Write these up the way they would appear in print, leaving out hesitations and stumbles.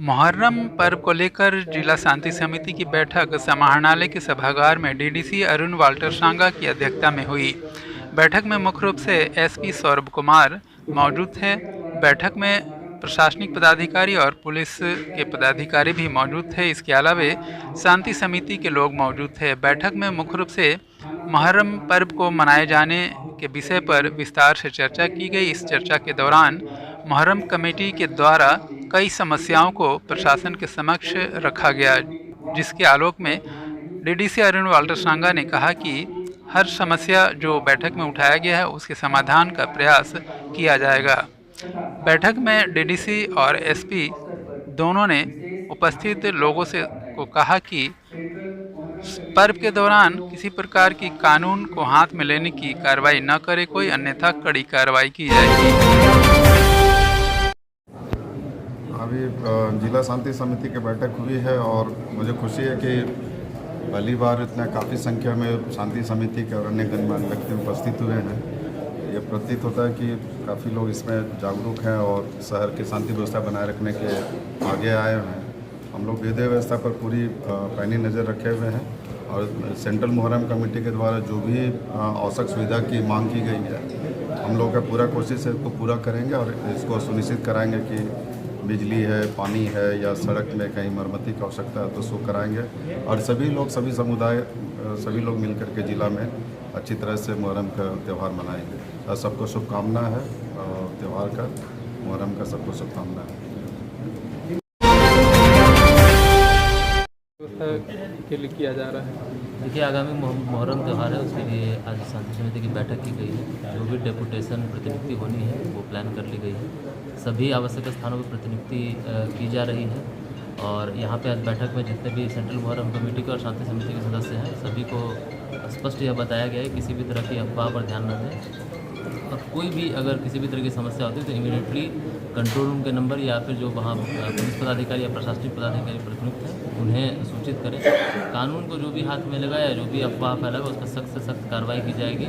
मुहर्रम पर्व को लेकर जिला शांति समिति की बैठक समाहरणालय के सभागार में डीडीसी अरुण वाल्टर सांगा की अध्यक्षता में हुई। बैठक में मुख्य रूप से एसपी सौरभ कुमार मौजूद थे। बैठक में प्रशासनिक पदाधिकारी और पुलिस के पदाधिकारी भी मौजूद थे। इसके अलावा शांति समिति के लोग मौजूद थे। बैठक में मुख्य रूप से मुहर्रम पर्व को मनाए जाने के विषय पर विस्तार से चर्चा की गई। इस चर्चा के दौरान मुहर्रम कमेटी के द्वारा कई समस्याओं को प्रशासन के समक्ष रखा गया, जिसके आलोक में डीडीसी अरुण वाल्टर सांगा ने कहा कि हर समस्या जो बैठक में उठाया गया है उसके समाधान का प्रयास किया जाएगा। बैठक में डीडीसी और एसपी दोनों ने उपस्थित लोगों से को कहा कि पर्व के दौरान किसी प्रकार की कानून को हाथ में लेने की कार्रवाई न करे कोई, अन्यथा कड़ी कार्रवाई की जाएगी। अभी जिला शांति समिति की बैठक हुई है और मुझे खुशी है कि पहली बार इतना काफ़ी संख्या में शांति समिति के और अन्य गणमान्य व्यक्ति उपस्थित हुए हैं। ये प्रतीत होता है कि काफ़ी लोग इसमें जागरूक हैं और शहर की शांति व्यवस्था बनाए रखने के आगे आए हैं। हम लोग विधि व्यवस्था पर पूरी पैनी नज़र रखे हुए हैं और सेंट्रल मुहर्रम कमेटी के द्वारा जो भी आवश्यक सुविधा की मांग की गई है, हम लोग का पूरा कोशिश है इसको पूरा करेंगे और इसको सुनिश्चित कराएंगे कि बिजली है, पानी है या सड़क में कहीं मरम्मती की आवश्यकता है तो उसको कराएंगे। और सभी लोग, सभी समुदाय, सभी लोग मिलकर के ज़िला में अच्छी तरह से मुहर्रम का त्यौहार मनाएंगे। सबको शुभकामना है त्यौहार का, मुहर्रम का सबको शुभकामना है। के लिए किया जा रहा है। देखिए, आगामी मुहर्रम त्यौहार है, उसके लिए आज शांति समिति की बैठक की गई है। जो भी डेपुटेशन प्रतिनियुक्ति होनी है वो प्लान कर ली गई है। सभी आवश्यक स्थानों पर प्रतिनियुक्ति की जा रही है और यहाँ पे आज बैठक में जितने भी सेंट्रल मुहर्रम कमेटी के और शांति समिति के सदस्य हैं सभी को स्पष्ट यह बताया गया है किसी भी तरह की अफवाह पर ध्यान न दें और कोई भी अगर किसी भी तरह की समस्या होती है तो इमीडिएटली कंट्रोल रूम के नंबर या फिर जो वहाँ पुलिस पदाधिकारी या प्रशासनिक पदाधिकारी प्रतिनियुक्त हैं उन्हें सूचित करें। कानून को जो भी हाथ में लगाया, जो भी अफवाह फैलाएगा उस पर सख्त से सख्त कार्रवाई की जाएगी।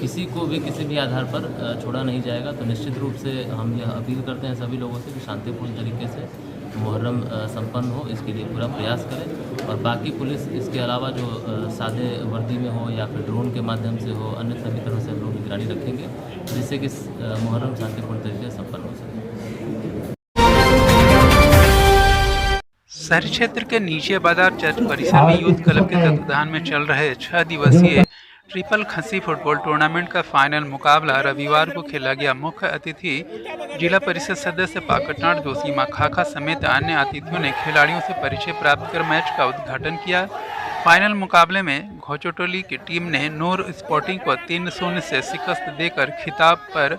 किसी को भी किसी भी आधार पर छोड़ा नहीं जाएगा। तो निश्चित रूप से हम यह अपील करते हैं सभी लोगों से कि शांतिपूर्ण तरीके से मुहर्रम संपन्न हो, इसके लिए पूरा प्रयास करें। और बाकी पुलिस इसके अलावा जो सादे वर्दी में हो या फिर ड्रोन के माध्यम से हो, अन्य सभी तरह से हम लोग निगरानी रखेंगे जिससे कि मुहर्रम शांतिपूर्ण तरीके से संपन्न हो सके। शहरी क्षेत्र के नीचे बाजार चर्च परिसर में यूथ क्लब के तत्वाधान में चल रहे 6 दिवसीय ट्रिपल खसी फुटबॉल टूर्नामेंट का फाइनल मुकाबला रविवार को खेला गया। मुख्य अतिथि जिला परिषद सदस्य पाकटनाथ जोशीमा खाखा समेत अन्य अतिथियों ने खिलाड़ियों से परिचय प्राप्त कर मैच का उद्घाटन किया। फाइनल मुकाबले में घोचोटोली की टीम ने नूर स्पोर्टिंग को 3-0 से शिकस्त देकर खिताब पर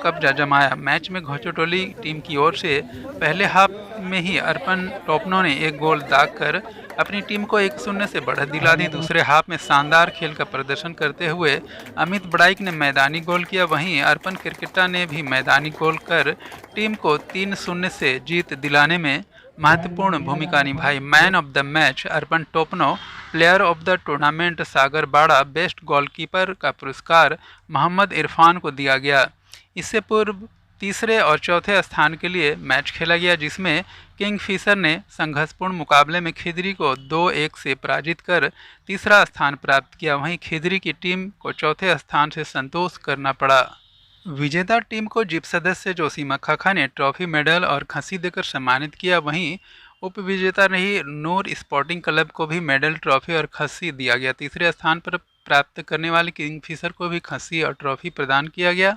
कब्जा जमाया। मैच में घोचोटोली टीम की ओर से पहले हाफ में ही अर्पण टोपनो ने एक गोल दागकर अपनी टीम को 1-0 से बढ़त दिला दी। दूसरे हाफ में शानदार खेल का प्रदर्शन करते हुए अमित बड़ाइक ने मैदानी गोल किया। वहीं अर्पण क्रिकेटा ने भी मैदानी गोल कर टीम को 3-0 से जीत दिलाने में महत्वपूर्ण भूमिका निभाई। Man of the match Arpan Topno, player of the tournament Sagar Bada, best goalkeeper का पुरस्कार मोहम्मद इरफान को दिया गया। इससे पूर्व तीसरे और चौथे स्थान के लिए मैच खेला गया जिसमें किंगफिशर ने संघर्षपूर्ण मुकाबले में खिदरी को 2-1 से पराजित कर तीसरा स्थान प्राप्त किया। वहीं खिदरी की टीम को चौथे स्थान से संतोष करना पड़ा। विजेता टीम को जिप सदस्य जोशीमा खाखा ने ट्रॉफी, मेडल और खसी देकर सम्मानित किया। वहीं उप विजेता रही नूर स्पोर्टिंग क्लब को भी मेडल, ट्रॉफी और खसी दिया गया। तीसरे स्थान पर प्राप्त करने वाले किंगफिशर को भी खसी और ट्रॉफी प्रदान किया गया।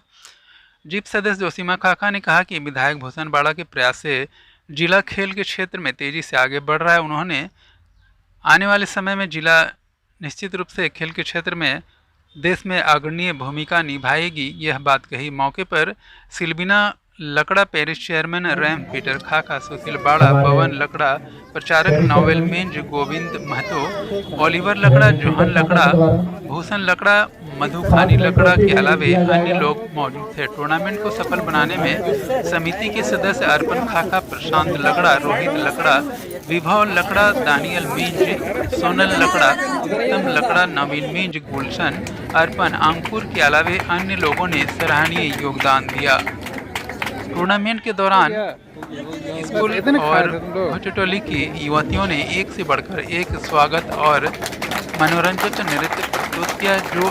जिप सदस्य जोशीमा खाखा ने कहा कि विधायक भूषण बाड़ा के प्रयास से जिला खेल के क्षेत्र में तेजी से आगे बढ़ रहा है। उन्होंने आने वाले समय में जिला निश्चित रूप से खेल के क्षेत्र में देश में अग्रणीय भूमिका निभाएगी, यह बात कही। मौके पर सिल्बिना लकड़ा, पेरिस चेयरमैन रैम पीटर खाखा, सुशील बाड़ा, पवन लकड़ा, प्रचारक नोवेल मिंज, गोविंद महतो, ओलिवर लकड़ा, जोहन लकड़ा, भूषण लकड़ा, मधुखानी लकड़ा के अलावे अन्य लोग मौजूद थे। टूर्नामेंट को सफल बनाने में समिति के सदस्य अर्पण खाखा, प्रशांत लकड़ा, रोहित लकड़ा, विभव लकड़ा, दानियल मिंज, सोनल लकड़ा, उत्तम लकड़ा, नवीन मिंज, गुलशन, अर्पण, अंकुर के अलावे अन्य लोगों ने सराहनीय योगदान दिया। टूर्नामेंट के दौरान स्कूल और भटटोली की युवतियों ने एक से बढ़कर एक स्वागत और मनोरंजक नृत्य प्रस्तुत किया, जो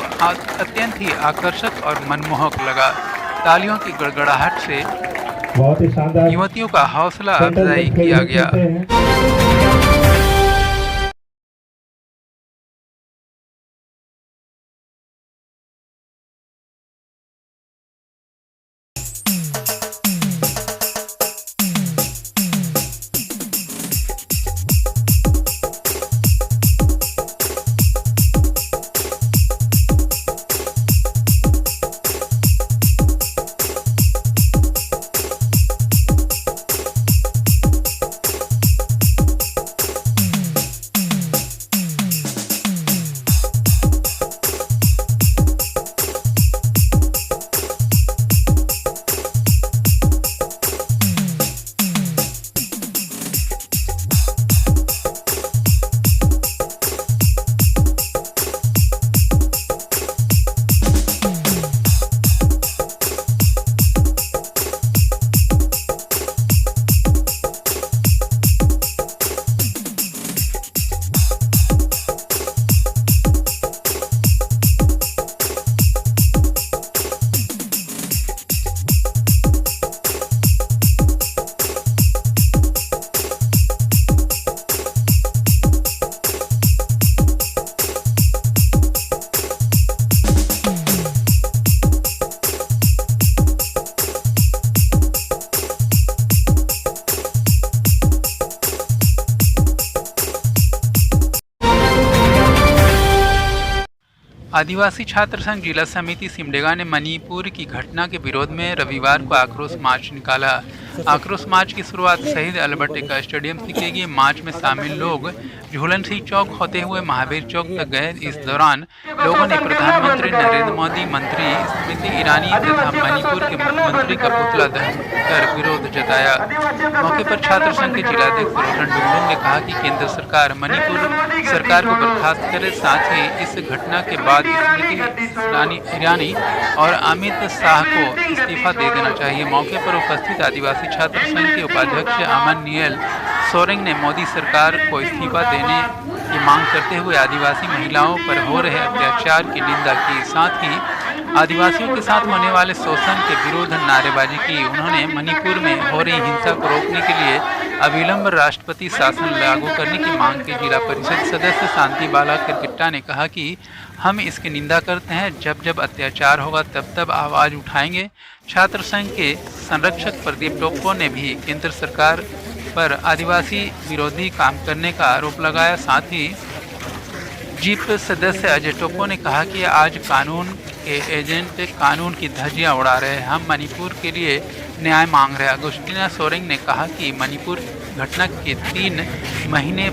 अत्यंत ही आकर्षक और मनमोहक लगा। तालियों की गड़गड़ाहट से बहुत ही शानदार युवतियों का हौसला अफजाई किया गया। आदिवासी छात्र संघ जिला समिति सिमडेगा ने मणिपुर की घटना के विरोध में रविवार को आक्रोश मार्च निकाला। आक्रोश मार्च की शुरुआत शहीद अल्बर्ट एक्का स्टेडियम से की गई। मार्च में शामिल लोग झूलन सिंह चौक होते हुए महावीर चौक तक गए। इस दौरान लोगों ने प्रधानमंत्री नरेंद्र मोदी, मंत्री स्मृति ईरानी तथा मणिपुर के मुख्यमंत्री का पुतला दहन कर विरोध जताया। मौके पर छात्र संघ के जिलाध्यक्ष रोशन डुंगडुंग ने कहा कि केंद्र सरकार मणिपुर सरकार को बर्खास्त करे, साथ ही इस घटना के बाद स्मृति ईरानी और अमित शाह को इस्तीफा दे देना चाहिए। मौके पर उपस्थित आदिवासी छात्र संघ के उपाध्यक्ष अमन नियल सोरेंग ने मोदी सरकार को इस्तीफा देने की मांग करते हुए आदिवासी महिलाओं पर हो रहे अत्याचार की निंदा की। साथ ही आदिवासियों के साथ होने वाले शोषण के विरुद्ध नारेबाजी की। उन्होंने मणिपुर में हो रही हिंसा को रोकने के लिए अविलंब राष्ट्रपति शासन लागू करने की मांग की। जिला परिषद सदस्य शांति बाला किरकिट्टा ने कहा कि हम इसकी निंदा करते हैं। जब जब अत्याचार होगा तब तब आवाज़ उठाएंगे। छात्र संघ के संरक्षक प्रदीप टोप्पो ने भी केंद्र सरकार पर आदिवासी विरोधी काम करने का आरोप लगाया। साथ ही जीप सदस्य अजय टोप्पो ने कहा कि आज कानून के एजेंट कानून की धज्जियां उड़ा रहे हैं। हम मणिपुर के लिए न्याय मांग रहे हैं। अगुस्टीना सोरेंग ने कहा कि मणिपुर घटना के 3 महीने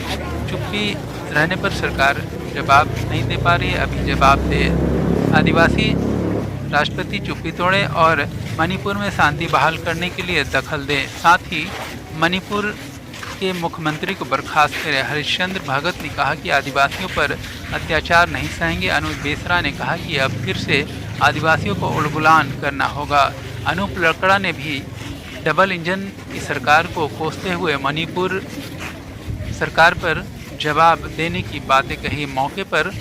चुप्पी रहने पर सरकार जवाब नहीं दे पा रही है, अभी जवाब दे। आदिवासी राष्ट्रपति चुप्पी तोड़े और मणिपुर में शांति बहाल करने के लिए दखल दे। साथ ही मणिपुर के मुख्यमंत्री को बर्खास्त करे। हरिश्चंद्र भगत ने कहा कि आदिवासियों पर अत्याचार नहीं सहेंगे। अनूप बेसरा ने कहा कि अब फिर से आदिवासियों को उलगुलान करना होगा। अनूप लकड़ा ने भी डबल इंजन की सरकार को कोसते हुए मणिपुर सरकार पर जवाब देने की बातें कही। मौके पर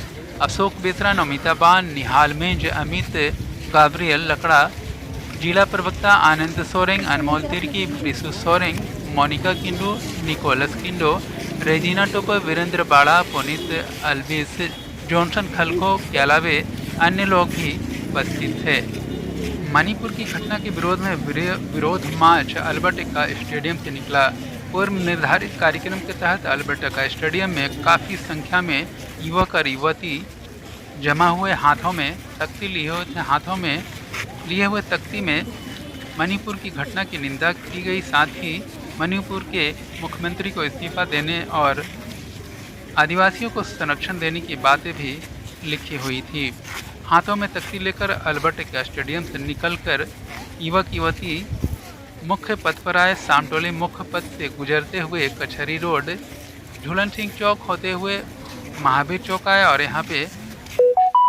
अशोक बेसरा, नमिता बान, निहाल मेंज, अमित गाब्रियल लकड़ा, जिला प्रवक्ता आनंद सोरेंग, अनमोल तिर्की, बिशु सोरेंग, मोनिका किंडू, निकोलस किंडो, रेजिना टोपर, वीरेंद्र बाड़ा, पुनीत अल्विस, जॉनसन खलखो के अलावे अन्य लोग भी उपस्थित थे। मणिपुर की घटना के विरोध में विरोध मार्च अल्बर्ट एक्का स्टेडियम से निकला। पूर्व निर्धारित कार्यक्रम के तहत अल्बर्ट एक्का स्टेडियम में काफ़ी संख्या में युवक और युवती जमा हुए। हाथों में तख्ती लिए हुए तख्ती में मणिपुर की घटना की निंदा की गई। साथ ही मणिपुर के मुख्यमंत्री को इस्तीफा देने और आदिवासियों को संरक्षण देने की बातें भी लिखी हुई थी। हाथों में तख्ती लेकर अल्बर्ट एक्का स्टेडियम से निकलकर युवक युवती मुख्य पथ पर आए। सामटोली मुख्य पथ से गुजरते हुए कचहरी रोड, झूलन सिंह चौक होते हुए महावीर चौक आए और यहाँ पे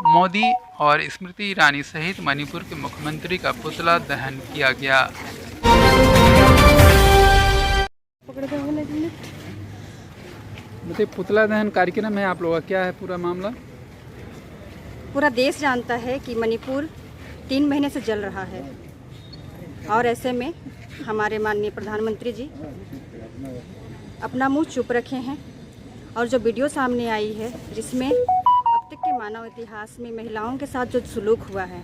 मोदी और स्मृति ईरानी सहित मणिपुर के मुख्यमंत्री का पुतला दहन किया गया। मतलब पुतला दहन कार्यक्रम है आप लोगों का, क्या है पूरा मामला? पूरा देश जानता है कि मणिपुर 3 महीने से जल रहा है और ऐसे में हमारे माननीय प्रधानमंत्री जी अपना मुंह चुप रखे हैं और जो वीडियो सामने आई है जिसमें अब तक के मानव इतिहास में महिलाओं के साथ जो सुलूक हुआ है,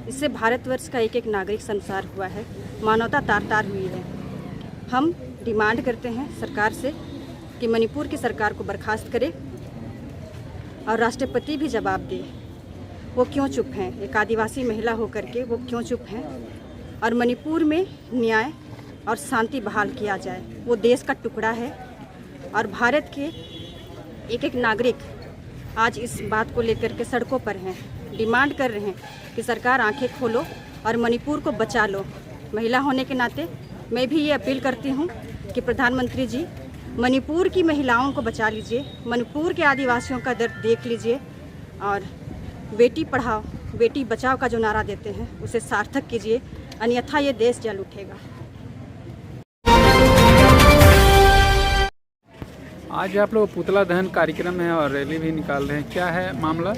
इससे भारतवर्ष का एक एक नागरिक संसार हुआ है, मानवता तार तार हुई है। हम डिमांड करते हैं सरकार से कि मणिपुर की सरकार को बर्खास्त करे और राष्ट्रपति भी जवाब दे वो क्यों चुप हैं, एक आदिवासी महिला होकर के वो क्यों चुप हैं, और मणिपुर में न्याय और शांति बहाल किया जाए। वो देश का टुकड़ा है और भारत के एक एक नागरिक आज इस बात को लेकर के सड़कों पर हैं, डिमांड कर रहे हैं कि सरकार आंखें खोलो और मणिपुर को बचा लो। महिला होने के नाते मैं भी ये अपील करती हूँ कि प्रधानमंत्री जी मणिपुर की महिलाओं को बचा लीजिए, मणिपुर के आदिवासियों का दर्द देख लीजिए और बेटी पढ़ाओ बेटी बचाओ का जो नारा देते हैं उसे सार्थक कीजिए, अन्यथा ये देश जल उठेगा। आज आप लोग पुतला दहन कार्यक्रम है और रैली भी निकाल रहे हैं, क्या है मामला?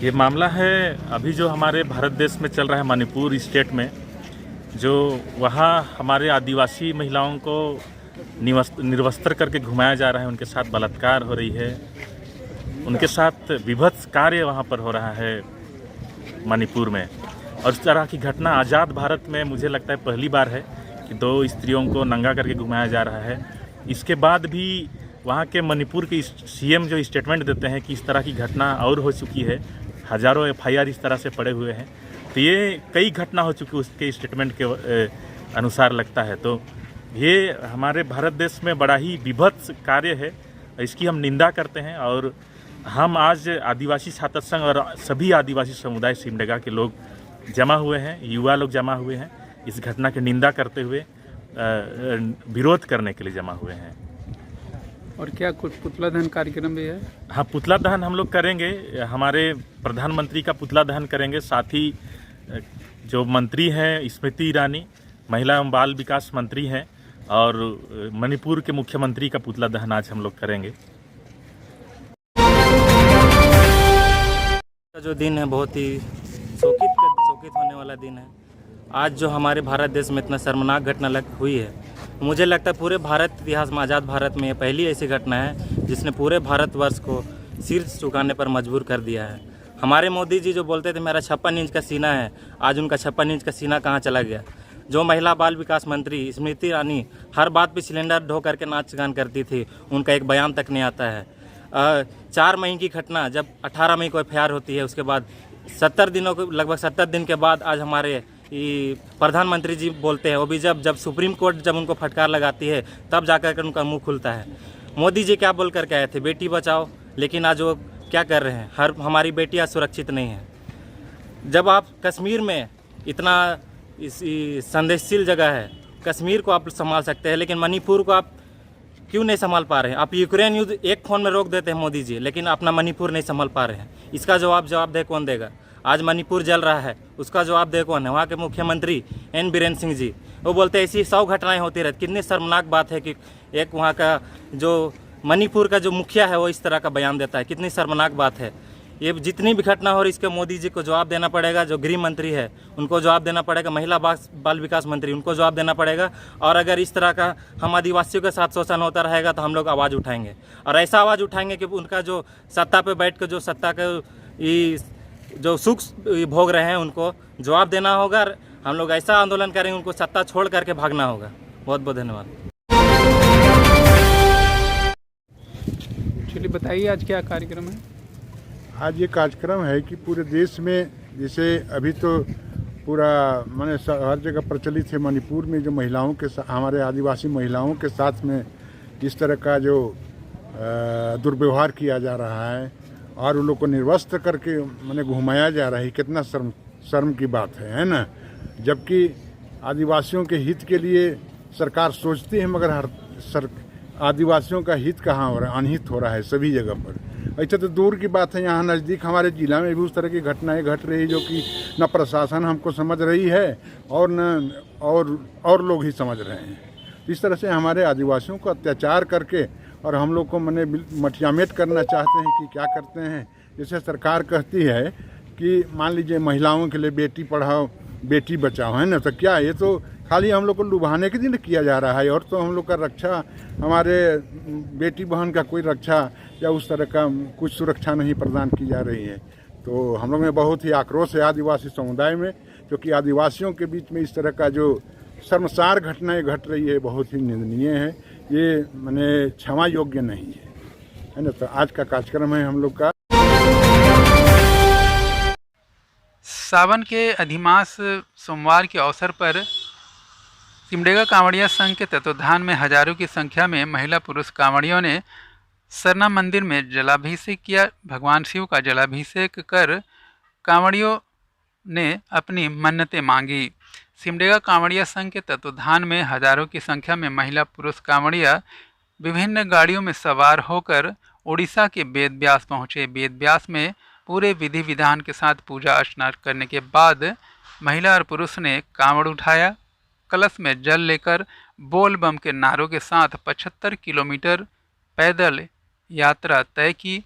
ये मामला है अभी जो हमारे भारत देश में चल रहा है, मणिपुर स्टेट में जो वहाँ हमारे आदिवासी महिलाओं को निर्वस्त्र करके घुमाया जा रहा है, उनके साथ बलात्कार हो रही है, उनके साथ विभत्स कार्य वहाँ पर हो रहा है मणिपुर में। और इस तरह की घटना आज़ाद भारत में मुझे लगता है पहली बार है कि 2 स्त्रियों को नंगा करके घुमाया जा रहा है। इसके बाद भी वहाँ के मणिपुर के सीएम जो स्टेटमेंट देते हैं कि इस तरह की घटना और हो चुकी है, हज़ारों FIR इस तरह से पड़े हुए हैं, तो ये कई घटना हो चुकी उसके स्टेटमेंट के अनुसार लगता है। तो ये हमारे भारत देश में बड़ा ही विभत्स कार्य है, इसकी हम निंदा करते हैं। और हम आज आदिवासी छात्र संघ और सभी आदिवासी समुदाय सिमडेगा के लोग जमा हुए हैं, युवा लोग जमा हुए हैं, इस घटना की निंदा करते हुए विरोध करने के लिए जमा हुए हैं। और क्या कुछ पुतला दहन कार्यक्रम भी है? हाँ, पुतला दहन हम लोग करेंगे, हमारे प्रधानमंत्री का पुतला दहन करेंगे, साथ ही जो मंत्री हैं स्मृति ईरानी महिला एवं बाल विकास मंत्री हैं और मणिपुर के मुख्यमंत्री का पुतला दहन आज हम लोग करेंगे। जो दिन है बहुत ही शोकित होने वाला दिन है। आज जो हमारे भारत देश में इतना शर्मनाक घटना हुई है, मुझे लगता है पूरे भारत इतिहास में, आज़ाद भारत में ये पहली ऐसी घटना है जिसने पूरे भारतवर्ष को सिर झुकाने पर मजबूर कर दिया है। हमारे मोदी जी जो बोलते थे मेरा 56 इंच का सीना है, आज उनका 56 इंच का सीना कहाँ चला गया। जो महिला बाल विकास मंत्री स्मृति ईरानी हर बात पे सिलेंडर ढो करके नाच गान करती थी, उनका एक बयान तक नहीं आता है। 4 मई की घटना जब 18 मई को FIR होती है, उसके बाद 70 दिनों को लगभग 70 दिन के बाद आज हमारे प्रधानमंत्री जी बोलते हैं, वो भी जब सुप्रीम कोर्ट जब उनको फटकार लगाती है तब जाकर कर उनका मुंह खुलता है। मोदी जी क्या बोल कर के आए थे, बेटी बचाओ, लेकिन आज वो क्या कर रहे हैं, हमारी बेटियां सुरक्षित नहीं हैं। जब आप कश्मीर में इतना संवेदनशील जगह है, कश्मीर को आप संभाल सकते हैं, लेकिन मणिपुर को आप क्यों नहीं संभाल पा रहे हैं? आप यूक्रेन युद्ध एक फ़ोन में रोक देते हैं मोदी जी, लेकिन अपना मणिपुर नहीं संभाल पा रहे हैं। इसका जवाब दे कौन देगा? आज मणिपुर जल रहा है, उसका जवाब दे कौन है? वहाँ के मुख्यमंत्री N बीरेन सिंह जी, वो बोलते हैं ऐसी 100 घटनाएं होती रहती। कितनी शर्मनाक बात है कि एक वहाँ का जो मणिपुर का जो मुखिया है वो इस तरह का बयान देता है, कितनी शर्मनाक बात है। ये जितनी भी घटना हो रही इसके मोदी जी को जवाब देना पड़ेगा, जो गृह मंत्री है उनको जवाब देना पड़ेगा, महिला बाल विकास मंत्री उनको जवाब देना पड़ेगा। और अगर इस तरह का हम आदिवासियों के साथ शोषण होता रहेगा तो हम लोग आवाज़ उठाएंगे, और ऐसा आवाज़ उठाएंगे कि उनका जो सत्ता पे बैठ कर जो सत्ता के जो सुख भोग रहे हैं उनको जवाब देना होगा। हम लोग ऐसा आंदोलन करेंगे, उनको सत्ता छोड़ करके भागना होगा। बहुत बहुत धन्यवाद। चलिए बताइए आज क्या कार्यक्रम है? आज ये कार्यक्रम है कि पूरे देश में, जैसे अभी तो पूरा माने हर जगह प्रचलित है, मणिपुर में जो महिलाओं के साथ, हमारे आदिवासी महिलाओं के साथ में इस तरह का जो दुर्व्यवहार किया जा रहा है और उन लोग को निर्वस्त्र करके माने घुमाया जा रहा है, कितना शर्म की बात है ना। जबकि आदिवासियों के हित के लिए सरकार सोचती है, मगर आदिवासियों का हित कहाँ हो रहा है, अनहित हो रहा है सभी जगह पर। ऐसा तो दूर की बात है, यहाँ नज़दीक हमारे ज़िला में भी उस तरह की घटनाएं घट रही जो कि न प्रशासन हमको समझ रही है और न और लोग ही समझ रहे हैं। इस तरह से हमारे आदिवासियों को अत्याचार करके और हम लोग को मने मटियामेट करना चाहते हैं कि क्या करते हैं। जैसे सरकार कहती है कि मान लीजिए महिलाओं के लिए बेटी पढ़ाओ बेटी बचाओ, है ना, तो क्या ये तो खाली हम लोग को लुभाने के दिन किया जा रहा है, और तो हम लोग का रक्षा, हमारे बेटी बहन का कोई रक्षा या उस तरह का कुछ सुरक्षा नहीं प्रदान की जा रही है। तो हम लोग में बहुत ही आक्रोश है आदिवासी समुदाय में, क्योंकि आदिवासियों के बीच में इस तरह का जो शर्मसार घटनाएं घट रही है बहुत ही निंदनीय है। ये माने क्षमा योग्य नहीं है ना। तो आज का कार्यक्रम है हम लोग का सावन के अधिमास सोमवार के अवसर पर सिमडेगा कांवड़िया संघ के तत्वाधान में हजारों की संख्या में महिला पुरुष कांवड़ियों ने सरना मंदिर में जलाभिषेक किया। भगवान शिव का जलाभिषेक कर कांवड़ियों ने अपनी मन्नतें मांगी। सिमडेगा कांवड़िया संघ के तत्वाधान में हजारों की संख्या में महिला पुरुष कांवड़िया विभिन्न गाड़ियों में सवार होकर उड़ीसा के वेद व्यास पहुँचे। वेद व्यास में पूरे विधि विधान के साथ पूजा अर्चना करने के बाद महिला और पुरुष ने कांवड़ उठाया। कलश में जल लेकर बोल बम के नारों के साथ 75 किलोमीटर पैदल यात्रा तय की।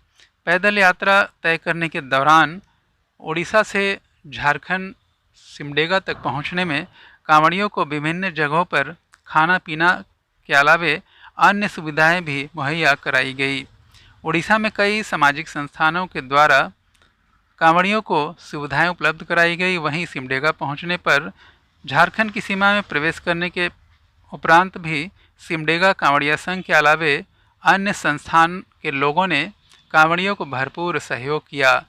पैदल यात्रा तय करने के दौरान उड़ीसा से झारखंड सिमडेगा तक पहुंचने में कांवड़ियों को विभिन्न जगहों पर खाना पीना के अलावे अन्य सुविधाएं भी मुहैया कराई गई। उड़ीसा में कई सामाजिक संस्थानों के द्वारा कांवड़ियों को सुविधाएं उपलब्ध कराई गई। वहीं सिमडेगा पहुंचने पर झारखंड की सीमा में प्रवेश करने के उपरांत भी सिमडेगा कांवड़िया संघ के अलावे अन्य संस्थान के लोगों ने कांवड़ियों को भरपूर सहयोग किया।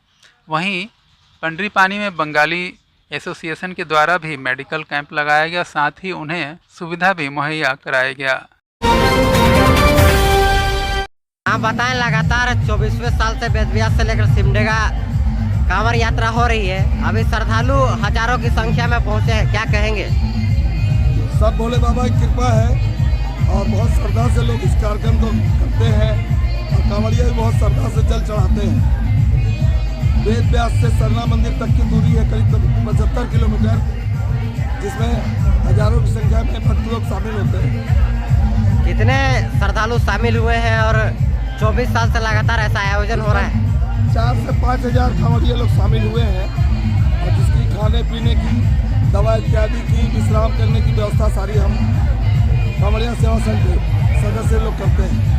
वहीं पंडरीपानी में बंगाली एसोसिएशन के द्वारा भी मेडिकल कैंप लगाया गया, साथ ही उन्हें सुविधा भी मुहैया कराया गया। आप बताएं, लगातार 24वें साल से वेदव्यास से लेकर सिमडेगा कांवड़ यात्रा हो रही है। अभी श्रद्धालु हजारों की संख्या में पहुंचे हैं, क्या कहेंगे? सब भोले बाबा की कृपा है और बहुत श्रद्धा से लोग इस कार्यक्रम को करते हैं और कांवड़िया भी बहुत श्रद्धा से जल चढ़ाते हैं। वेद व्यास से सरना मंदिर तक की दूरी है करीब 75 किलोमीटर, जिसमें हजारों की संख्या में भक्त लोग शामिल होते हैं। कितने श्रद्धालु शामिल हुए हैं और 24 साल से लगातार ऐसा आयोजन हो रहा है? 4 से 5 हजार कांवड़िया लोग शामिल हुए हैं और जिसकी खाने पीने की, दवा इत्यादि की, विश्राम करने की व्यवस्था सारी हम कांवड़िया सेवा संघ के सदस्य लोग करते हैं।